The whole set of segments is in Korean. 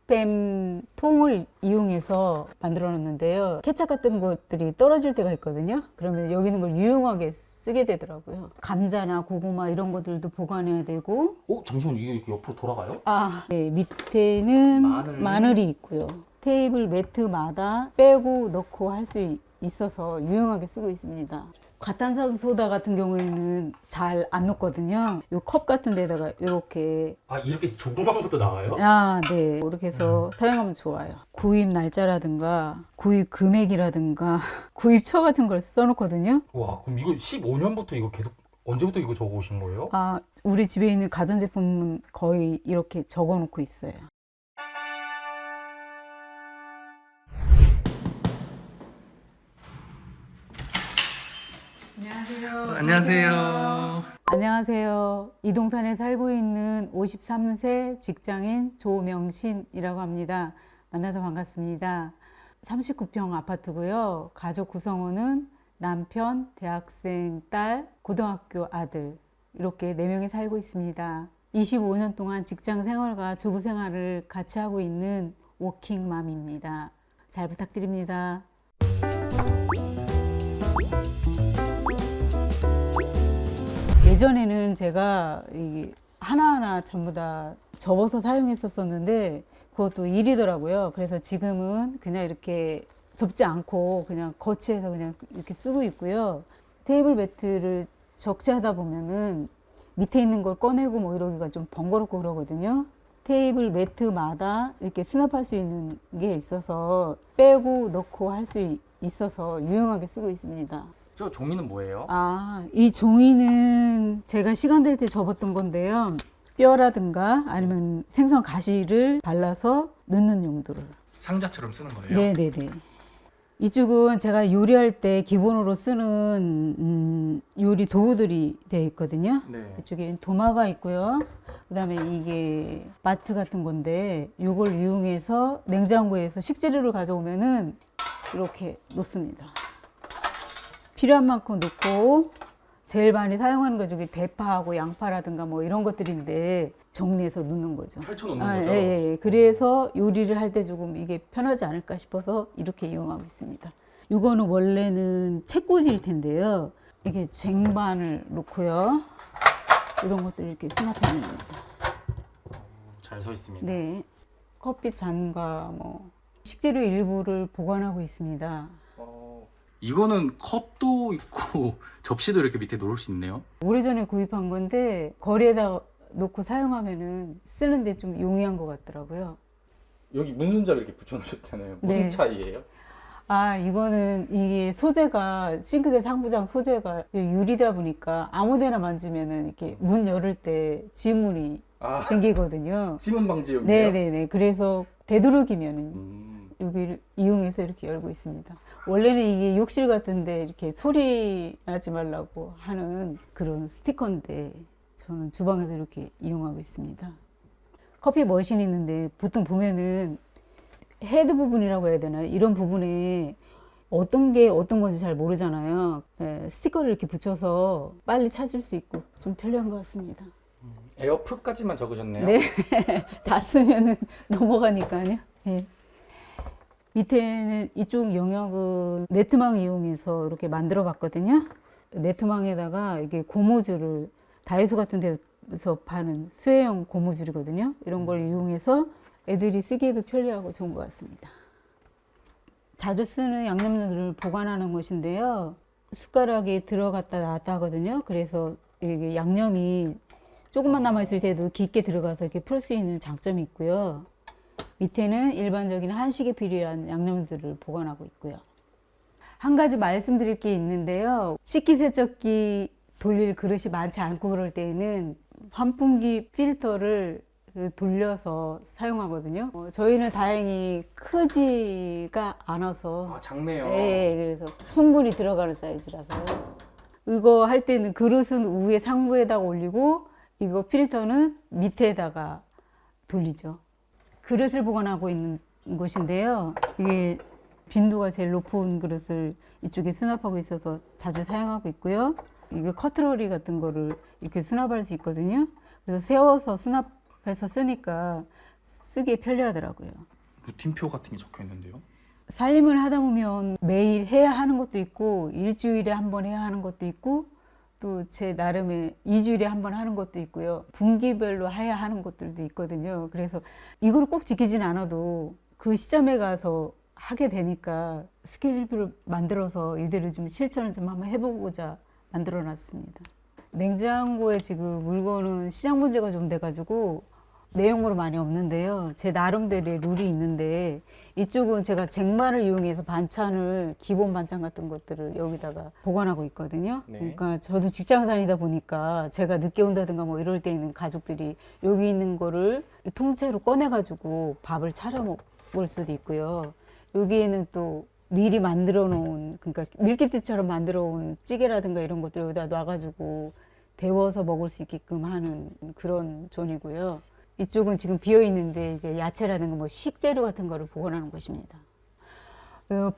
립밤 통을 이용해서 만들어 놨는데요. 케찹 같은 것들이 떨어질 때가 있거든요. 그러면 여기 있는 걸 유용하게 쓰게 되더라고요. 감자나 고구마 이런 것들도 보관해야 되고, 잠시만, 이게 이렇게 옆으로 돌아가요? 네, 밑에는 마늘이 있고요. 테이블 매트마다 빼고 넣고 할 수 있어서 유용하게 쓰고 있습니다. 과탄산소다 같은 경우에는 잘 안 넣거든요. 요 컵 같은 데다가 이렇게 이렇게 조그만 것도 나와요? 네. 이렇게 해서 사용하면 좋아요. 구입 날짜라든가 구입 금액이라든가 구입처 같은 걸 써놓거든요. 와, 그럼 이거 15년부터 이거 계속 언제부터 이거 적어 오신 거예요? 우리 집에 있는 가전제품은 거의 이렇게 적어놓고 있어요. 안녕하세요. 안녕하세요. 이동산에 살고 있는 53세 직장인 조명신이라고 합니다. 만나서 반갑습니다. 39평 아파트고요. 가족 구성원은 남편, 대학생 딸, 고등학교 아들 이렇게 4명이 살고 있습니다. 25년 동안 직장 생활과 주부 생활을 같이 하고 있는 워킹맘입니다. 잘 부탁드립니다. 예전에는 제가 하나하나 전부 다 접어서 사용했었는데 그것도 일이더라고요. 그래서 지금은 그냥 이렇게 접지 않고 그냥 거치해서 그냥 이렇게 쓰고 있고요. 테이블 매트를 적재하다 보면은 밑에 있는 걸 꺼내고 뭐 이러기가 좀 번거롭고 그러거든요. 테이블 매트마다 이렇게 수납할 수 있는 게 있어서 빼고 넣고 할 수 있어서 유용하게 쓰고 있습니다. 저 종이는 뭐예요? 이 종이는 제가 시간 될 때 접었던 건데요. 뼈라든가 아니면 생선 가시를 발라서 넣는 용도로. 상자처럼 쓰는 거예요? 네네네. 이쪽은 제가 요리할 때 기본으로 쓰는 요리 도구들이 되어 있거든요. 네. 이쪽에 도마가 있고요. 그 다음에 이게 마트 같은 건데 이걸 이용해서 냉장고에서 식재료를 가져오면은 이렇게 놓습니다. 필요한 만큼 넣고 제일 많이 사용하는 거 중에 대파하고 양파라든가 뭐 이런 것들인데 정리해서 넣는 거죠. 펼쳐놓는 거죠? 예. 그래서 요리를 할 때 조금 이게 편하지 않을까 싶어서 이렇게 이용하고 있습니다. 이거는 원래는 책꽂이일 텐데요. 이게 쟁반을 놓고요. 이런 것들 이렇게 수납해 놓습니다. 잘 서 있습니다. 네. 커피 잔과 뭐 식재료 일부를 보관하고 있습니다. 이거는 컵도 있고 접시도 이렇게 밑에 놓을 수 있네요. 오래전에 구입한 건데 거리에다 놓고 사용하면은 쓰는데 좀 용이한 것 같더라고요. 여기 문손잡이 이렇게 붙여놓으셨잖아요. 무슨 네. 차이예요? 이거는 이게 소재가 싱크대 상부장 소재가 유리다 보니까 아무데나 만지면은 이렇게 문 열을 때 지문이 생기거든요. 지문 방지용이에요? 네네네. 그래서 되도록이면은 여기를 이용해서 이렇게 열고 있습니다. 원래는 이게 욕실 같은데 이렇게 소리 나지 말라고 하는 그런 스티커인데 저는 주방에서 이렇게 이용하고 있습니다. 커피 머신이 있는데 보통 보면은 헤드 부분이라고 해야 되나 이런 부분에 어떤 게 어떤 건지 잘 모르잖아요. 스티커를 이렇게 붙여서 빨리 찾을 수 있고 좀 편리한 것 같습니다. 에어프까지만 적으셨네요. 네. 다 쓰면은 넘어가니까요. 네. 밑에는 이쪽 영역은 네트망 이용해서 이렇게 만들어 봤거든요. 네트망에다가 이게 고무줄을 다이소 같은 데서 파는 수혜형 고무줄이거든요. 이런 걸 이용해서 애들이 쓰기에도 편리하고 좋은 것 같습니다. 자주 쓰는 양념류를 보관하는 곳인데요. 숟가락이 들어갔다 나왔다 하거든요. 그래서 이게 양념이 조금만 남아있을 때도 깊게 들어가서 이렇게 풀 수 있는 장점이 있고요. 밑에는 일반적인 한식에 필요한 양념들을 보관하고 있고요. 한 가지 말씀드릴 게 있는데요. 식기세척기 돌릴 그릇이 많지 않고 그럴 때에는 환풍기 필터를 돌려서 사용하거든요. 저희는 다행히 크지가 않아서 작네요. 네, 그래서 충분히 들어가는 사이즈라서 이거 할 때는 그릇은 위에 상부에다가 올리고 이거 필터는 밑에다가 돌리죠. 그릇을 보관하고 있는 곳인데요. 이게 빈도가 제일 높은 그릇을 이쪽에 수납하고 있어서 자주 사용하고 있고요. 이게 커트러리 같은 거를 이렇게 수납할 수 있거든요. 그래서 세워서 수납해서 쓰니까 쓰기에 편리하더라고요. 루틴표 같은 게 적혀 있는데요. 살림을 하다 보면 매일 해야 하는 것도 있고 일주일에 한 번 해야 하는 것도 있고 또 제 나름의 2주일에 한 번 하는 것도 있고요. 분기별로 해야 하는 것들도 있거든요. 그래서 이걸 꼭 지키진 않아도 그 시점에 가서 하게 되니까 스케줄표를 만들어서 이대로 좀 실천을 좀 한번 해보고자 만들어 놨습니다. 냉장고에 지금 물건은 시장 문제가 좀 돼가지고 내용으로 많이 없는데요. 제 나름대로의 룰이 있는데 이쪽은 제가 쟁반을 이용해서 반찬을 기본 반찬 같은 것들을 여기다가 보관하고 있거든요. 네. 그러니까 저도 직장 다니다 보니까 제가 늦게 온다든가 뭐 이럴 때 있는 가족들이 여기 있는 거를 통째로 꺼내가지고 밥을 차려 먹을 수도 있고요. 여기에는 또 미리 만들어 놓은, 그러니까 밀키트처럼 만들어 온 찌개라든가 이런 것들 여기다 놔가지고 데워서 먹을 수 있게끔 하는 그런 존이고요. 이쪽은 지금 비어 있는데 이제 야채라든가 뭐 식재료 같은 거를 보관하는 곳입니다.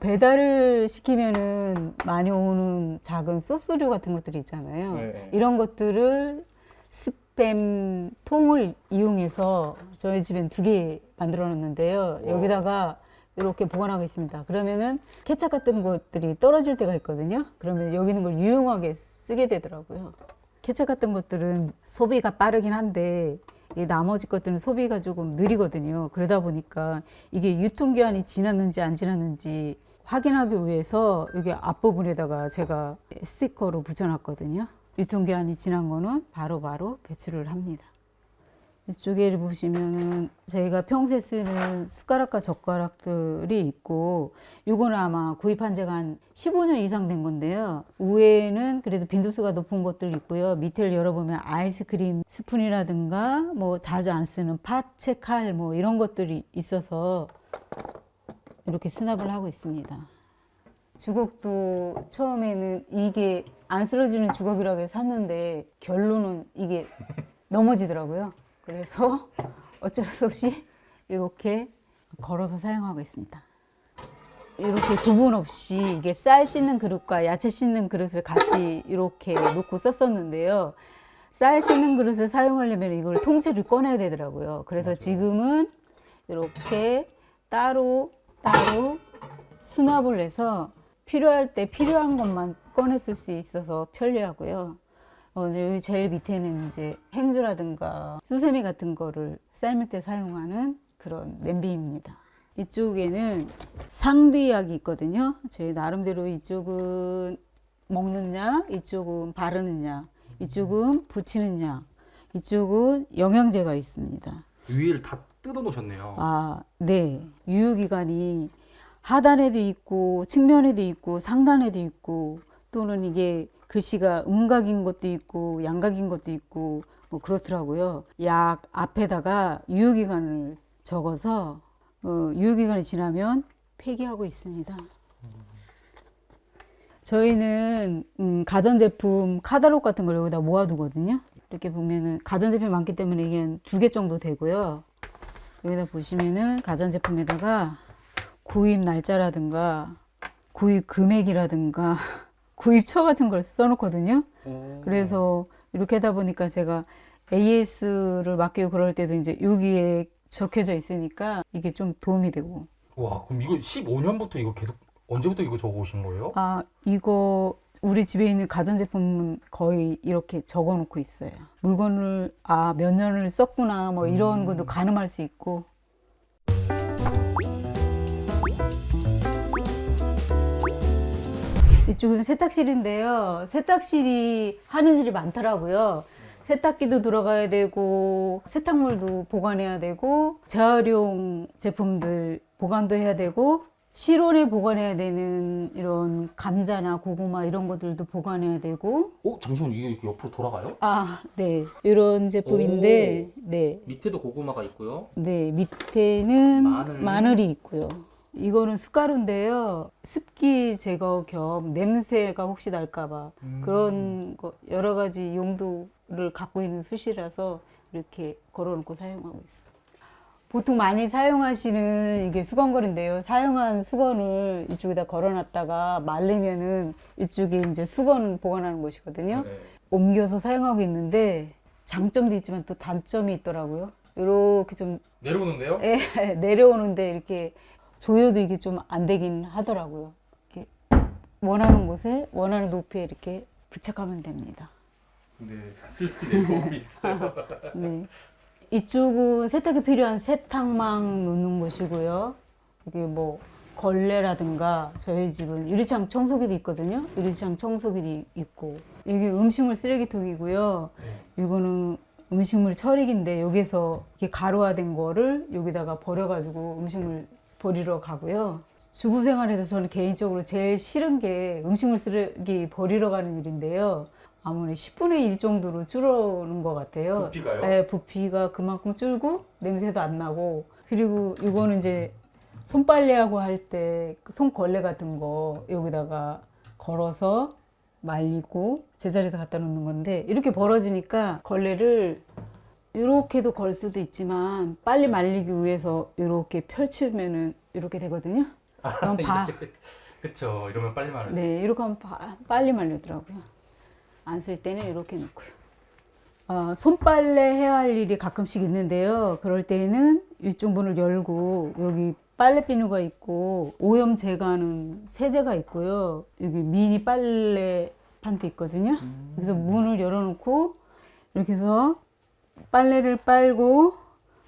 배달을 시키면은 많이 오는 작은 소스류 같은 것들이 있잖아요. 네. 이런 것들을 스팸 통을 이용해서 저희 집엔 2개 만들어 놨는데요. 여기다가 이렇게 보관하고 있습니다. 그러면은 케첩 같은 것들이 떨어질 때가 있거든요. 그러면 여기 있는 걸 유용하게 쓰게 되더라고요. 케첩 같은 것들은 소비가 빠르긴 한데 이 나머지 것들은 소비가 조금 느리거든요. 그러다 보니까 이게 유통기한이 지났는지 안 지났는지 확인하기 위해서 여기 앞부분에다가 제가 스티커로 붙여놨거든요. 유통기한이 지난 거는 바로바로 배출을 합니다. 이쪽에 보시면은 저희가 평소에 쓰는 숟가락과 젓가락들이 있고 요거는 아마 구입한 지가 한 15년 이상 된 건데요. 위에는 그래도 빈도수가 높은 것들 있고요. 밑을 열어보면 아이스크림 스푼이라든가 뭐 자주 안 쓰는 파채 칼 뭐 이런 것들이 있어서 이렇게 수납을 하고 있습니다. 주걱도 처음에는 이게 안 쓰러지는 주걱이라고 해서 샀는데 결론은 이게 넘어지더라고요. 그래서 어쩔 수 없이 이렇게 걸어서 사용하고 있습니다. 이렇게 구분 없이 이게 쌀 씻는 그릇과 야채 씻는 그릇을 같이 이렇게 놓고 썼었는데요. 쌀 씻는 그릇을 사용하려면 이걸 통째로 꺼내야 되더라고요. 그래서 맞아요. 지금은 이렇게 따로 수납을 해서 필요할 때 필요한 것만 꺼내 쓸 수 있어서 편리하고요. 여기 제일 밑에는 이제 행주라든가 수세미 같은 거를 삶을 때 사용하는 그런 냄비입니다. 이쪽에는 상비약이 있거든요. 제 나름대로 이쪽은 먹는 약, 이쪽은 바르는 약, 이쪽은 붙이는 약, 이쪽은 영양제가 있습니다. 위를 다 뜯어 놓으셨네요. 아, 네. 유효기간이 하단에도 있고 측면에도 있고 상단에도 있고 또는 이게 글씨가 음각인 것도 있고 양각인 것도 있고 뭐 그렇더라고요. 약 앞에다가 유효기간을 적어서 유효기간이 지나면 폐기하고 있습니다. 저희는 가전제품 카탈로그 같은 걸 여기다 모아두거든요. 이렇게 보면은 가전제품이 많기 때문에 이게 한 2개 정도 되고요. 여기다 보시면은 가전제품에다가 구입 날짜라든가 구입 금액이라든가 구입처 같은 걸 써놓거든요. 그래서 이렇게 하다 보니까 제가 AS를 맡기고 그럴 때도 이제 여기에 적혀져 있으니까 이게 좀 도움이 되고. 와, 그럼 이거 15년부터 이거 계속 언제부터 이거 적어 오신 거예요? 아, 이거 우리 집에 있는 가전제품은 거의 이렇게 적어 놓고 있어요. 물건을 몇 년을 썼구나 뭐 이런 것도 가늠할 수 있고. 이쪽은 세탁실인데요. 세탁실이 하는 일이 많더라고요. 세탁기도 들어가야 되고 세탁물도 보관해야 되고 재활용 제품들 보관도 해야 되고 실온에 보관해야 되는 이런 감자나 고구마 이런 것들도 보관해야 되고. 잠시만, 이게 이렇게 옆으로 돌아가요? 아, 네. 이런 제품인데, 네. 밑에도 고구마가 있고요. 네, 밑에는 마늘이 있고요. 이거는 숟가루인데요. 습기 제거 겸 냄새가 혹시 날까봐 그런 거 여러 가지 용도를 갖고 있는 숯이라서 이렇게 걸어놓고 사용하고 있어요. 보통 많이 사용하시는 이게 수건걸인데요. 사용한 수건을 이쪽에다 걸어놨다가 말리면은 이쪽에 이제 수건 보관하는 곳이거든요. 네. 옮겨서 사용하고 있는데 장점도 있지만 또 단점이 있더라고요. 이렇게 좀 내려오는데요? 내려오는데 이렇게 조여도 이게 좀 안 되긴 하더라고요. 이렇게 원하는 곳에 원하는 높이에 이렇게 부착하면 됩니다. 근데 슬슬 내려오고 있어요. 네. 이쪽은 세탁이 필요한 세탁망 놓는 곳이고요. 이게 뭐 걸레라든가 저희 집은 유리창 청소기도 있거든요. 유리창 청소기도 있고 이게 음식물 쓰레기통이고요. 이거는 음식물 처리기인데 여기서 이렇게 가루화된 거를 여기다가 버려가지고 음식물 버리러 가고요. 주부 생활에서 저는 개인적으로 제일 싫은 게 음식물 쓰레기 버리러 가는 일인데요. 아무리 10분의 1 정도로 줄어는 것 같아요. 부피가요? 네, 부피가 그만큼 줄고 냄새도 안 나고 그리고 이거는 이제 손빨래하고 할 때 손걸레 같은 거 여기다가 걸어서 말리고 제자리에다 갖다 놓는 건데 이렇게 벌어지니까 걸레를 이렇게도 걸 수도 있지만 빨리 말리기 위해서 이렇게 펼치면은 이렇게 되거든요. 그럼 그쵸. 이러면 빨리 말하죠. 네, 이렇게 하면 빨리 말리더라고요. 안 쓸 때는 이렇게 놓고요. 손빨래 해야 할 일이 가끔씩 있는데요. 그럴 때는 이쪽 문을 열고 여기 빨래 비누가 있고 오염 제거하는 세제가 있고요. 여기 미니 빨래판도 있거든요. 그래서 문을 열어놓고 이렇게 해서 빨래를 빨고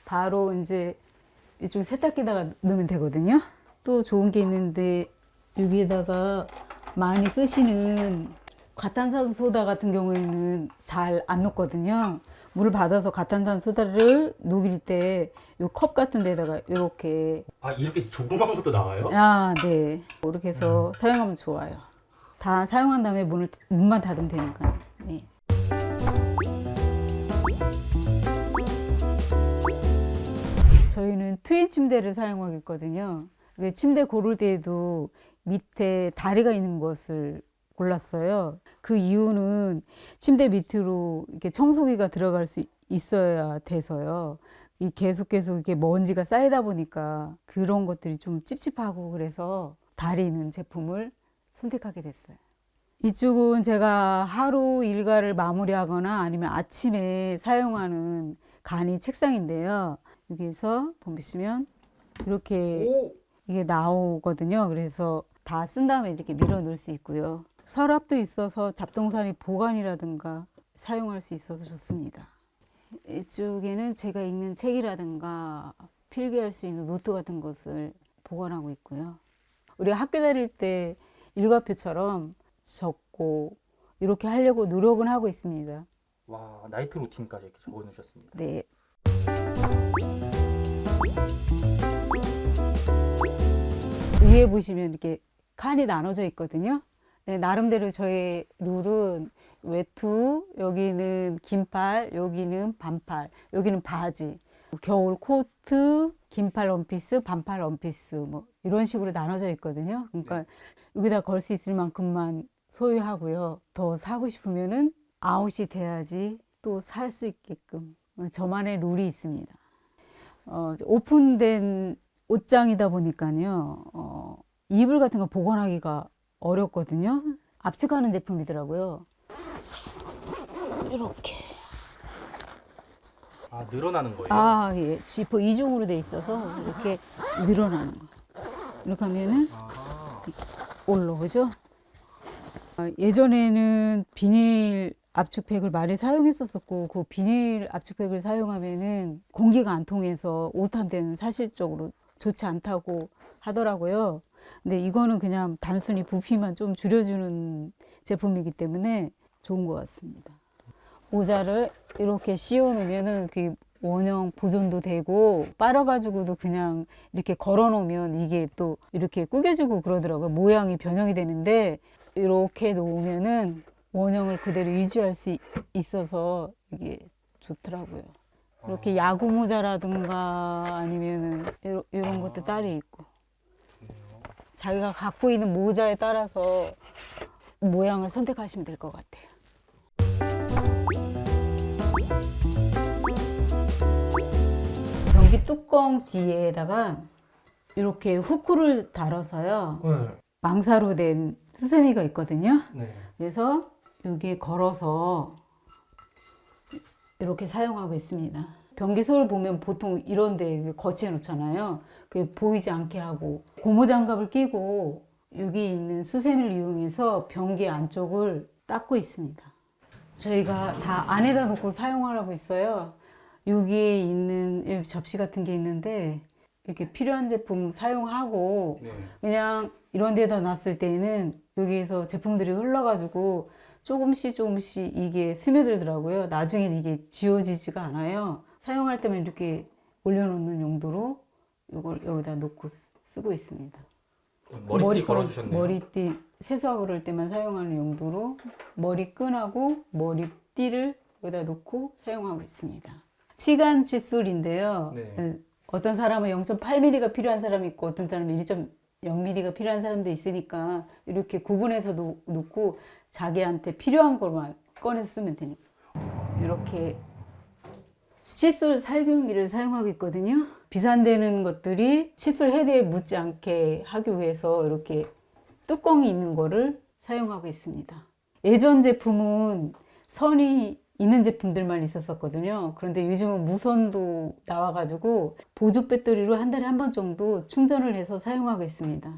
바로 이제 이쪽 세탁기다가 넣으면 되거든요. 또 좋은 게 있는데 여기에다가 많이 쓰시는 과탄산소다 같은 경우에는 잘 안 녹거든요. 물을 받아서 과탄산소다를 녹일 때 이 컵 같은 데다가 이렇게 이렇게 조그만 것도 나와요? 네. 이렇게 해서 사용하면 좋아요. 다 사용한 다음에 문만 닫으면 되니까. 네. 저희는 트윈 침대를 사용하겠거든요. 침대 고를 때에도 밑에 다리가 있는 것을 골랐어요. 그 이유는 침대 밑으로 이렇게 청소기가 들어갈 수 있어야 돼서요. 계속 이렇게 먼지가 쌓이다 보니까 그런 것들이 좀 찝찝하고 그래서 다리 있는 제품을 선택하게 됐어요. 이쪽은 제가 하루 일과를 마무리하거나 아니면 아침에 사용하는 간이 책상인데요. 여기에서 보시면 이렇게 이게 나오거든요. 그래서 다 쓴 다음에 이렇게 밀어 넣을 수 있고요. 서랍도 있어서 잡동사니 보관이라든가 사용할 수 있어서 좋습니다. 이쪽에는 제가 읽는 책이라든가 필기할 수 있는 노트 같은 것을 보관하고 있고요. 우리가 학교 다닐 때 일과표처럼 적고 이렇게 하려고 노력은 하고 있습니다. 와, 나이트 루틴까지 이렇게 적어 놓으셨습니다. 네. 위에 보시면 이렇게 칸이 나눠져 있거든요. 네, 나름대로 저의 룰은 외투, 여기는 긴팔, 여기는 반팔, 여기는 바지, 겨울 코트, 긴팔 원피스, 반팔 원피스 뭐 이런 식으로 나눠져 있거든요. 그러니까 여기다 걸 수 있을 만큼만 소유하고요. 더 사고 싶으면은 아웃이 돼야지 또 살 수 있게끔 저만의 룰이 있습니다. 오픈된 옷장이다 보니까요. 이불 같은 거 보관하기가 어렵거든요. 압축하는 제품이더라고요. 이렇게. 늘어나는 거예요? 예. 지퍼 2중으로 돼 있어서 이렇게 늘어나는 거. 이렇게 하면은 올라오죠. 예전에는 비닐 압축팩을 많이 사용했었고 그 비닐 압축팩을 사용하면은 공기가 안 통해서 옷 한 대는 사실적으로 좋지 않다고 하더라고요. 근데 이거는 그냥 단순히 부피만 좀 줄여주는 제품이기 때문에 좋은 것 같습니다. 모자를 이렇게 씌워 놓으면은 그 원형 보존도 되고 빨아가지고도 그냥 이렇게 걸어 놓으면 이게 또 이렇게 구겨지고 그러더라고요. 모양이 변형이 되는데 이렇게 놓으면은 원형을 그대로 유지할 수 있어서 이게 좋더라고요. 이렇게 야구 모자라든가 아니면은 이런 것도 딸이 있고 자기가 갖고 있는 모자에 따라서 모양을 선택하시면 될 것 같아요. 변기 뚜껑 뒤에다가 이렇게 후크를 달아서요. 망사로 된 수세미가 있거든요. 그래서 여기에 걸어서 이렇게 사용하고 있습니다. 변기소를 보면 보통 이런 데 거치해 놓잖아요. 그 보이지 않게 하고 고무장갑을 끼고 여기 있는 수세미를 이용해서 변기 안쪽을 닦고 있습니다. 저희가 다 안에다 놓고 사용하라고 있어요. 여기에 있는 여기 접시 같은 게 있는데 이렇게 필요한 제품 사용하고 네. 그냥 이런 데다 놨을 때는 여기에서 제품들이 흘러가지고 조금씩 이게 스며들더라고요. 나중에 이게 지워지지가 않아요. 사용할 때만 이렇게 올려놓는 용도로 이걸 여기다 놓고 쓰고 있습니다. 머리띠 세수하고 그럴 때만 사용하는 용도로 머리끈하고 머리띠를 여기다 놓고 사용하고 있습니다. 치간 칫솔인데요. 네. 어떤 사람은 0.8mm가 필요한 사람이 있고 어떤 사람은 1.0mm가 필요한 사람도 있으니까 이렇게 구분해서 놓고 자기한테 필요한 것만 꺼내서 쓰면 되니까. 이렇게 칫솔 살균기를 사용하고 있거든요. 비산되는 것들이 칫솔 헤드에 묻지 않게 하기 위해서 이렇게 뚜껑이 있는 거를 사용하고 있습니다. 예전 제품은 선이 있는 제품들만 있었거든요. 그런데 요즘은 무선도 나와가지고 보조 배터리로 한 달에 한 번 정도 충전을 해서 사용하고 있습니다.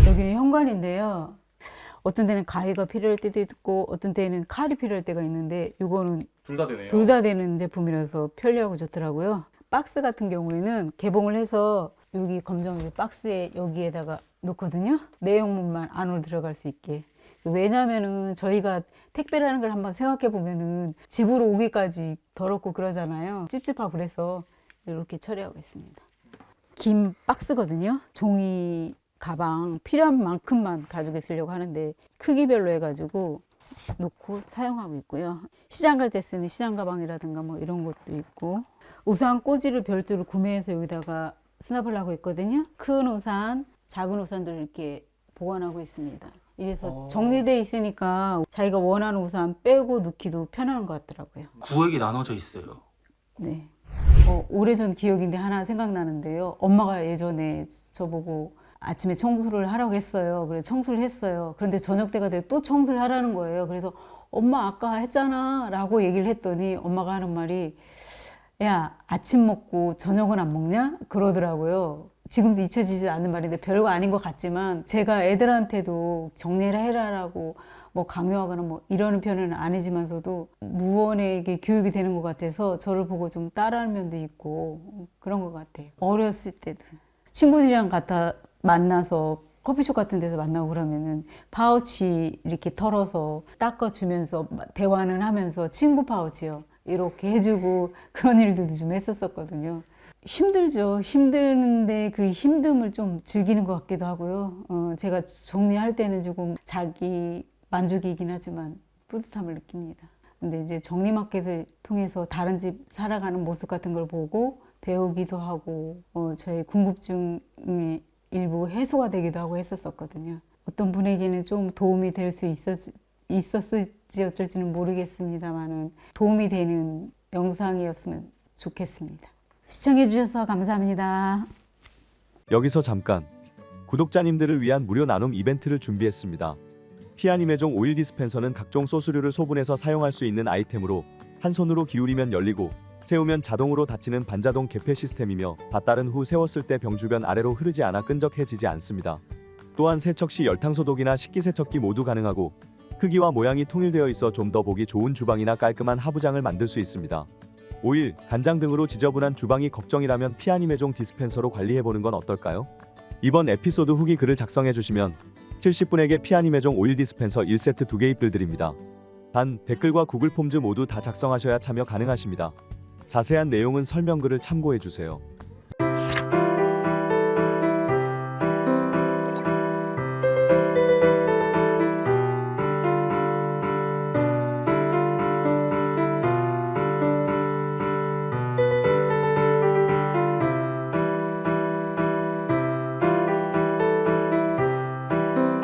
여기는 현관인데요. 어떤 데는 가위가 필요할 때도 있고 어떤 때는 칼이 필요할 때가 있는데 이거는 둘 다 되네요. 둘 다 되는 제품이라서 편리하고 좋더라고요. 박스 같은 경우에는 개봉을 해서 여기 검정 박스에 여기에다가 놓거든요. 내용물만 안으로 들어갈 수 있게. 왜냐면은 저희가 택배라는 걸 한번 생각해 보면은 집으로 오기까지 더럽고 그러잖아요. 찝찝하고 그래서 이렇게 처리하고 있습니다. 긴 박스거든요. 종이 가방 필요한 만큼만 가지고 있으려고 하는데 크기별로 해가지고 놓고 사용하고 있고요. 시장 갈 때 쓰는 시장 가방이라든가 뭐 이런 것도 있고 우산 꽂이를 별도로 구매해서 여기다가 수납을 하고 있거든요. 큰 우산, 작은 우산들을 이렇게 보관하고 있습니다. 이래서 정리되어 있으니까 자기가 원하는 우산 빼고 넣기도 편한 것 같더라고요. 구획이 나눠져 있어요. 네. 오래전 기억인데 하나 생각나는데요. 엄마가 예전에 저보고 아침에 청소를 하라고 했어요. 그래서 청소를 했어요. 그런데 저녁 때가 되고 또 청소를 하라는 거예요. 그래서 엄마 아까 했잖아 라고 얘기를 했더니 엄마가 하는 말이 야, 아침 먹고 저녁은 안 먹냐? 그러더라고요. 지금도 잊혀지지 않는 말인데 별거 아닌 것 같지만 제가 애들한테도 정리를 해라라고 뭐 강요하거나 뭐 이러는 편은 아니지만서도 무언에게 교육이 되는 것 같아서 저를 보고 좀 따라하는 면도 있고 그런 것 같아요. 어렸을 때도 친구들이랑 만나서 커피숍 같은 데서 만나고 그러면은 파우치 이렇게 털어서 닦아주면서 대화는 하면서 친구 파우치요. 이렇게 해주고 그런 일들도 좀 했었거든요. 힘들죠. 힘드는데 그 힘듦을 좀 즐기는 것 같기도 하고요. 제가 정리할 때는 조금 자기 만족이긴 하지만 뿌듯함을 느낍니다. 근데 이제 정리마켓을 통해서 다른 집 살아가는 모습 같은 걸 보고 배우기도 하고 저의 궁금증이 일부 해소가 되기도 하고 했었거든요. 어떤 분에게는 좀 도움이 될 수 있었을지 어쩔지는 모르겠습니다만은 도움이 되는 영상이었으면 좋겠습니다. 시청해주셔서 감사합니다. 여기서 잠깐 구독자님들을 위한 무료 나눔 이벤트를 준비했습니다. 피아니메종 오일 디스펜서는 각종 소스류를 소분해서 사용할 수 있는 아이템으로 한 손으로 기울이면 열리고 세우면 자동으로 닫히는 반자동 개폐 시스템이며 닫다른 후 세웠을 때 병 주변 아래로 흐르지 않아 끈적해지지 않습니다. 또한 세척 시 열탕소독이나 식기세척기 모두 가능하고 크기와 모양이 통일되어 있어 좀 더 보기 좋은 주방이나 깔끔한 하부장을 만들 수 있습니다. 오일, 간장 등으로 지저분한 주방이 걱정이라면 피아니메종 디스펜서로 관리해보는 건 어떨까요? 이번 에피소드 후기 글을 작성해주시면 70분에게 피아니메종 오일 디스펜서 1세트 2개 입글 드립니다. 단, 댓글과 구글 폼즈 모두 다 작성하셔야 참여 가능하십니다. 자세한 내용은 설명글을 참고해주세요.